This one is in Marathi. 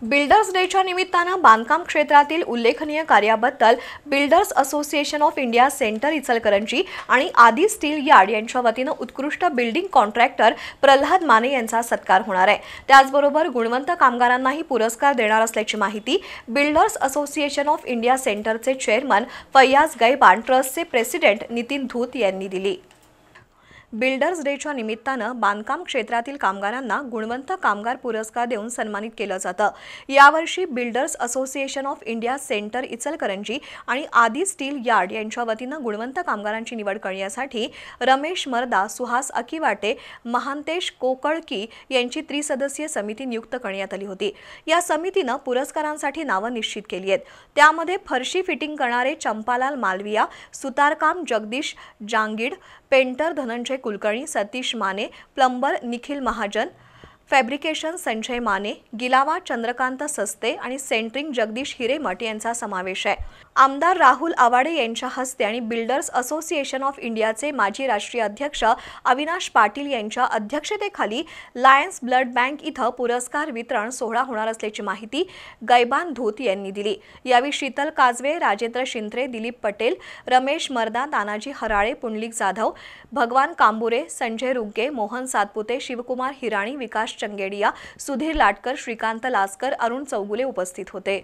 बिल्डर्स डेच्या निमित्तानं बांधकाम क्षेत्रातील उल्लेखनीय कार्याबद्दल builders association of India centre Ichalkaranji आणि आदी स्टील यार्ड यांच्या वतीनं उत्कृष्ट बिल्डिंग कॉन्ट्रॅक्टर प्रल्हाद माने यांचा सत्कार होणार आहे। त्याचबरोबर गुणवंत कामगारांनाही पुरस्कार देणार असल्याची माहिती बिल्डर्स असोसिएशन ऑफ इंडिया सेंटरचे चेअरमन फैयाज गैबान, ट्रस्टचे प्रेसिडेंट नितीन धूत यांनी दिली। बिल्डर्स डेच्या निमित्तानं बांधकाम क्षेत्रातील कामगारांना गुणवंत कामगार पुरस्कार देऊन सन्मानित केलं जातं। यावर्षी builders association of India centre Ichalkaranji आणि आदी स्टील यार्ड यांच्या वतीनं गुणवंत कामगारांची निवड करण्यासाठी रमेश मर्दा, सुहास अकिवाटे, महांतेश कोकळकी यांची त्रिसदस्यीय समिती नियुक्त करण्यात आली होती। या समितीनं पुरस्कारांसाठी नावं निश्चित केली आहेत। त्यामध्ये फरशी फिटिंग करणारे चंपालाल मालविया, सुतारकाम Jagdish Jangid, painter Dhananjay Kulkarni, Satish Mane, plumber Nikhil Mahajan, fabrication Sanjay Mane, गिलावा चंद्रकांत सस्ते आणि सेंटरिंग जगदीश हिरेमठ यांचा समावेश आहे। आमदार राहुल आवाडे यांच्या हस्ते आणि बिल्डर्स असोसिएशन ऑफ इंडियाचे माजी राष्ट्रीय अध्यक्ष अविनाश पाटील यांच्या अध्यक्षतेखाली लायन्स ब्लड बँक इथं पुरस्कार वितरण सोहळा होणार असल्याची माहिती गैबान धूत यांनी दिली। यावेळी शीतल काजवे, राजेंद्र शिंत्रे, दिलीप पटेल, रमेश मर्दा, तानाजी हराळे, पुंडलिक जाधव, भगवान कांबुरे, संजय रुग्गे, मोहन सातपुते, शिवकुमार हिराणी, विकास चंगेडिया, सुधीर लाटकर, श्रीकांत लासकर, अरुण चौगुले उपस्थित होते।